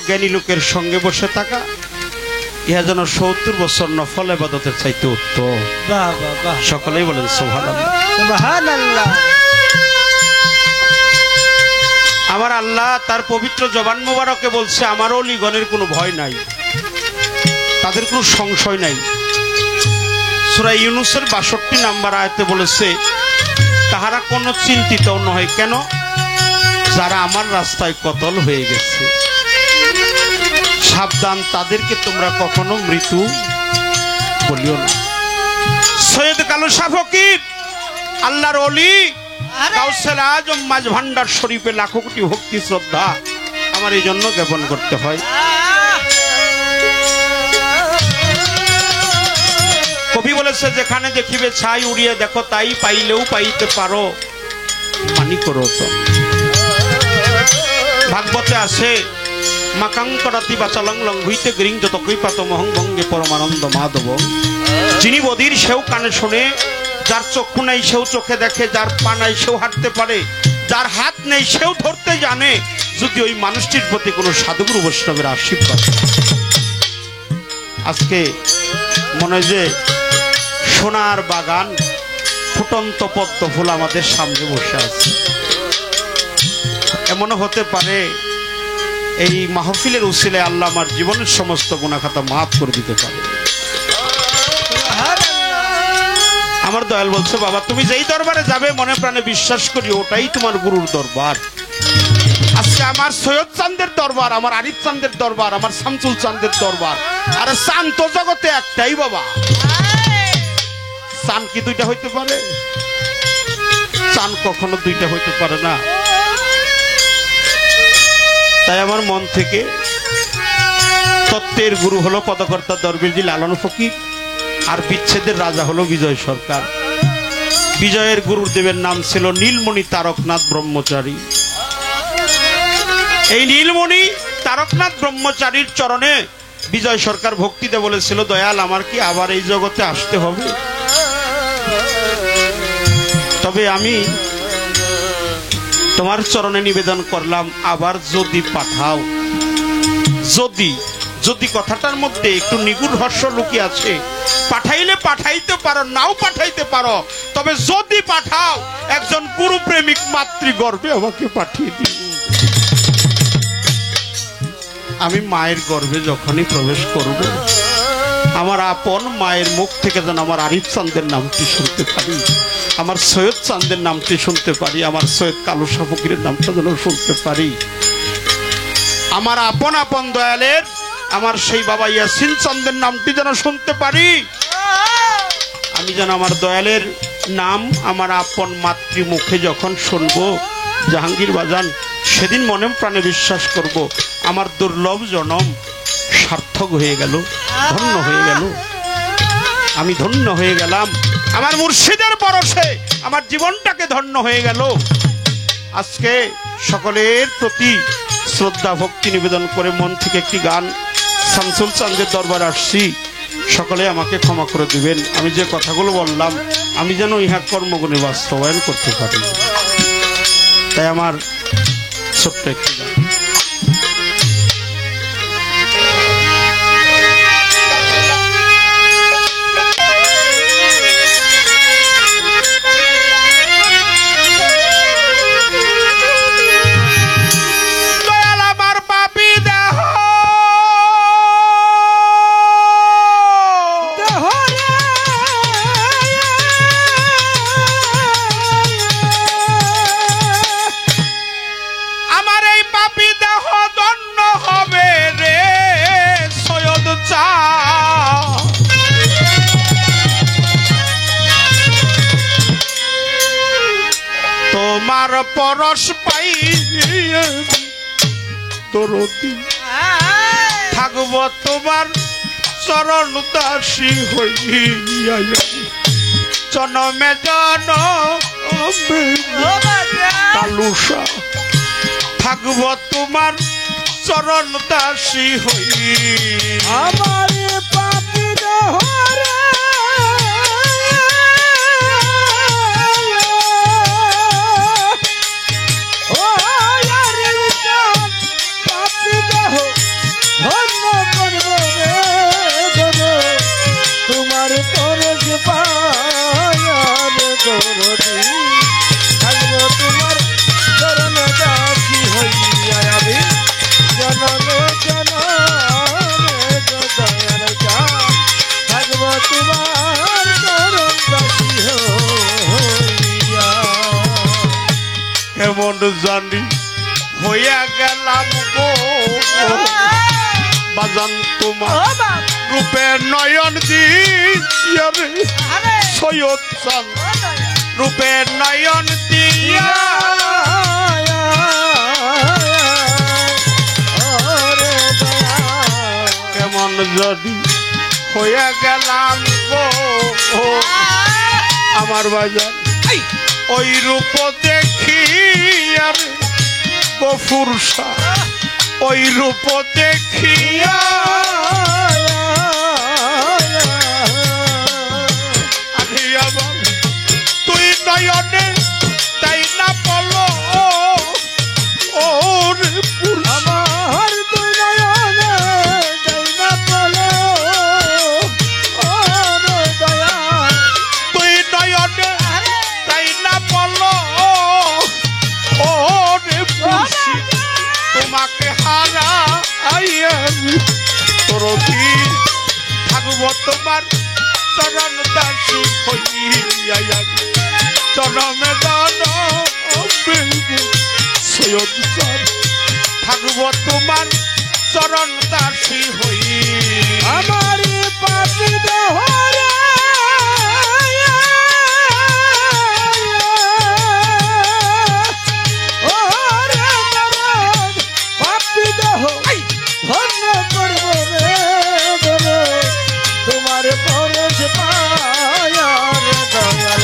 জ্ঞানী লোকের সঙ্গে বসে থাকা ইহা যেন 70 বছর নফল ইবাদতের চাইতে উত্তম। সকলেই বলেন সুবহানাল্লাহ সুবহানাল্লাহ। আমার আল্লাহ তার পবিত্র জবান মোবারকে বলছে আমার ওলিগণের কোনো ভয় নাই, তাদের কোনো সংশয় নাই। সূরা ইউনূসের ৬২ নম্বর আয়াতে বলেছে তাহারা কোনো চিন্তিত নয়। কেন? যারা আমার রাস্তায় কতল হয়ে গেছে। সাবধান, তাদেরকে তোমরা কখনো মৃত্যু বলিও না। সৈয়দ কালুশা ফকির আল্লাহর ওলি, গাউসুল আজম মাঝ ভান্ডার শরীফে লাখো কোটি ভক্তি শ্রদ্ধা আমার এই জন্য জ্ঞাপন করতে হয়। কবি বলেছে যেখানে দেখিবে ছাই উড়িয়ে দেখো তাই পাইলেও পাইতে পারো মানি করো তো। ভাগবতে আছে মাকাঙ্করাতি বাচালং লং হইতে গ্রিং যত কৃপাত মহং ভঙ্গে পরমানন্দ মাধব। যিনি বদির সেও কানে শোনে, যার চক্ষু নেই সেও চোখে দেখে, যার পা নাই সেও হাঁটতে পারে, যার হাত নেই সেও ধরতে জানে, যদি ওই মানুষটির প্রতি কোনো সাধুগুরু বৈষ্ণবের আশীর্বাদ। আজকে মনে হয় যে সোনার বাগান, ফুটন্ত পদ্ম ফুল আমাদের সামনে বসে আছে। এমনও হতে পারে এই মাহফিলের উসিলায় আল্লাহ আমার জীবনের সমস্ত গুনাহ খাতা মাফ করে দিতে পারে। আমার দয়াল বলছে বাবা তুমি যেই দরবারে যাবে মনে প্রাণে বিশ্বাস করি ওটাই তোমার গুরুর দরবার। আজকে আমার সৈয়দ চাঁদের দরবার, আমার আরিফ চাঁদের দরবার, আমার শামসুল চাঁদের দরবার। আরে চাঁদ তো জগতে একটাই বাবা। চাঁদ কি দুইটা হইতে পারে? চাঁদ কখনো দুইটা হইতে পারে না। তাই আমার মন থেকে তত্ত্বের গুরু হলো পদকর্তা দরবেশজি লালন ফকির, আর বিচ্ছেদের রাজা হলো বিজয় সরকার। বিজয়ের গুরুদেবের নাম ছিল নীলমণি তারকনাথ ব্রহ্মচারী। এই নীলমণি তারকনাথ ব্রহ্মচারীর চরণে বিজয় সরকার ভক্তিতে বলেছিল দয়াল আমার কি আবার এই জগতে আসতে হবে? তবে আমি তোমার চরণে নিবেদন করলাম আবার যদি পাঠাও। যদি যদি কথাটার মধ্যে একটু নিগুড় রহস্য লুকিয়ে আছে। পাঠাইলে পাঠাইতে পারো, নাও পাঠাইতে পারো, তবে যদি পাঠাও একজন গুরু প্রেমিক মাতৃগর্ভে আমাকে পাঠিয়ে দিও। আমি মায়ের গর্ভে যখনই প্রবেশ করব আমার আপন মায়ের মুখ থেকে যেন আমার আরিফ চাঁদের নামটি শুনতে পারি, আমার সৈয়দ চাঁদের নামটি শুনতে পারি, আমার সৈয়দ কালুশা ফকিরের নামটা যেন শুনতে পারি, আমার আপন আপন দয়ালের আমার সেই বাবা ইয়াসিন চাঁদের নামটি যেন শুনতে পারি। আমি যেন আমার দয়ালের নাম আমার আপন মাতৃমুখে যখন শুনবো জাহাঙ্গীর বাজান, সেদিন মনে প্রাণে বিশ্বাস করব আমার দুর্লভ জনম সার্থক হয়ে গেল, ধন্য হয়ে গেল, আমি ধন্য হয়ে গেলাম। আমার মুর্শিদের পরশে আমার জীবনটাকে ধন্য হয়ে গেল। আজকে সকলের প্রতি শ্রদ্ধা ভক্তি নিবেদন করে মন থেকে একটি গান শামসুল চাঁদের দরবারে আসছি, সকলে আমাকে ক্ষমা করে দিবেন। আমি যে কথাগুলো বললাম আমি যেন ইহা কর্মগুণে বাস্তবায়ন করতে পারি, তাই আমার ছোট্ট একটি গান। তোমার পরশ পাই দরদি থাকব তোমার চরণ দাসী হইয়া, জনমে জনমে কালুশা থাকব তোমার চরণ দাসী হই। আমার পাপি দেহরে পায়ার দরদি থাকবো তোমার চরণ দাসী হইয়া আমি জনমে জনমে দয়াল থাকবো তোমার চরণ দাসী হইয়া। কেমন জানি হইয়া গেলাম গো বাজান তোমার রূপে নয়ন দিয়া রে সৈয়দ চাঁদ রূপে নয়ন দিয়া কেমন যদি হইয়া গেলাম গো আমার বাজান ওই রূপ দেখি আরে গফুরসা ওই রূপ দেখিয়া আমি আবার তুই নয়নে তাই না বলো ও রে আমার তুই নয়নে তাই না বলো ও রে দয়া তুই নয়নে তাই না বলো ও রে পুরুষি তোমাকে হারা আইয়ামি তোরদিন থাকবো তোমার চরণ দাসী হইয়া জনমে জনমে সৈয়দ চাঁদ থাকবো তোমার চরণ দাসী হই আমার পাপি দোহরে ধন্য করব রে বলে তোমার পরশ পায়ার দয়াল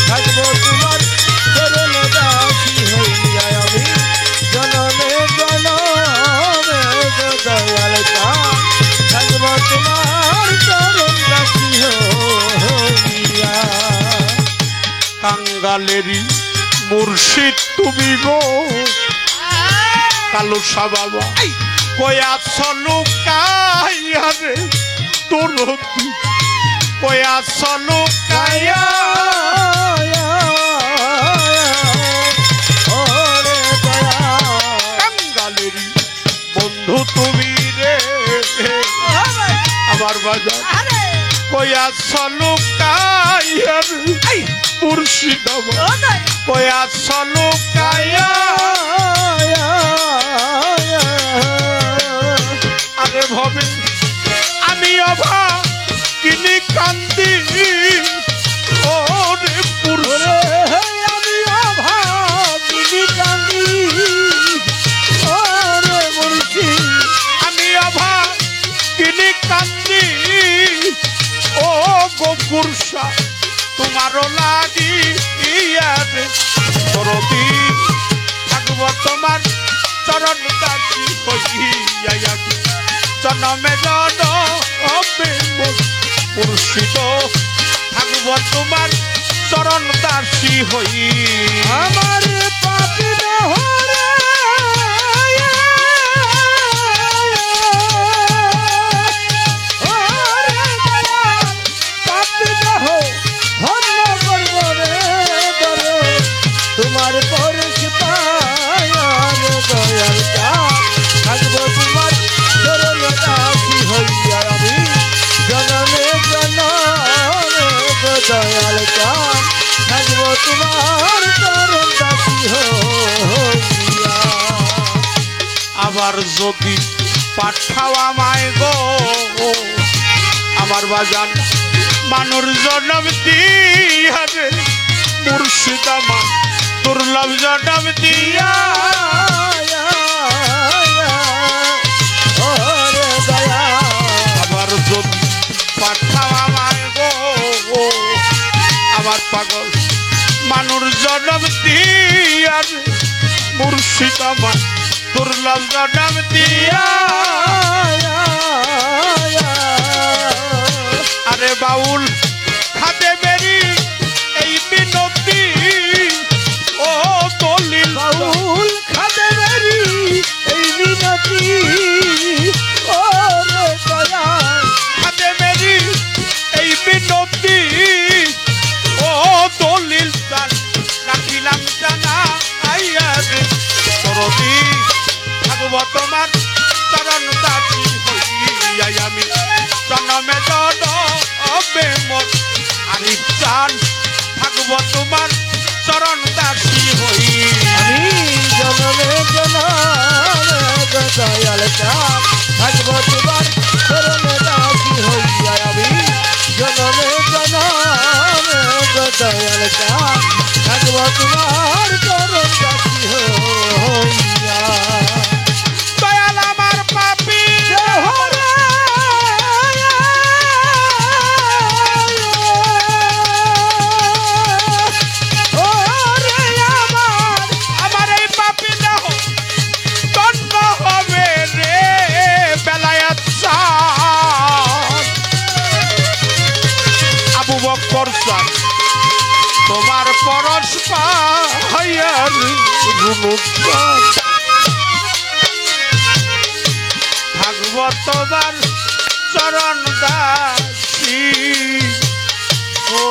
থাকবো তোমার চরণ দাসী হইয়া আমি জনমে জনমে দয়াল থাকবো তোমার চরণ দাসী হইয়া। কাঙ্গালেরই মুর্শিদ তুমি গো কালো বাবা কয়া সলুকাইয়া রে তোর কয়া সলুকাইয়া কাঙ্গালেরই বন্ধু তুমি রে আমার বাজার কয়া সলুকাইয়া রে মুর্শিদ কয়া সলুকাইয়া আরে ভবে আমি অভা কিনি কান্দি ও রে পুরুষে আমি অভা কিনি কান্দি ও রে মুর্শি আমি অভা কিনি কান্দি ও গো পুরুষা তোমারও লাগি ইয়ারে সরদিন থাকবো তোমার চরণ দাসী হইয়া জনমে জনমে পুরুষিত থাকবো তোমার চরণ দাসী হই আমার পাপি দোহরে পাপি দোহ ধন্য করব রে বলে তোমার পরশ পায়ার দয়াল থাকবো তোমার চরণ দাসী হইয়া আমি জনমে জনমে দয়াল থাকবো তোমার চরণ দাসী হইয়া। আবার যদি পাঠাও আমায় গো আমার বাজান মানুর জন্ম দিয়া রে মুর্শিদ আমার দুর্লভ জন্ম দিয়া আবার যদি পাঠাও আমায় গো আমার পাগল মানুর জন্ম দিয়া রে মুর্শিদ আমার দুর্লভ জন্ম দিয়া আরে বাউল খাদে মেরি এই বিনতি ও দলিল বাউল খাদে মেরি এই বিনতি ও রে দয়া খাদে মেরি এই বিনতি থাকবো তোমার চরণ দাসী হই আমি জনমে জনমে দয়াল চাঁদ থাকবো তোমার চরণে দাসী হইয়া আমি জনমে জনমে দয়াল চাঁদ থাকবো তোমার চরণ দাসী হইয়া দয়াল আমার পাপী আমার এই পাপী দেহ তন্ন হবে রে বেলায়েত চাঁদ আবু বকর চাঁদ তোমার পরশ পাইয়ার রুনুচাঁদ থাকব তোমার চরণ দাসী ও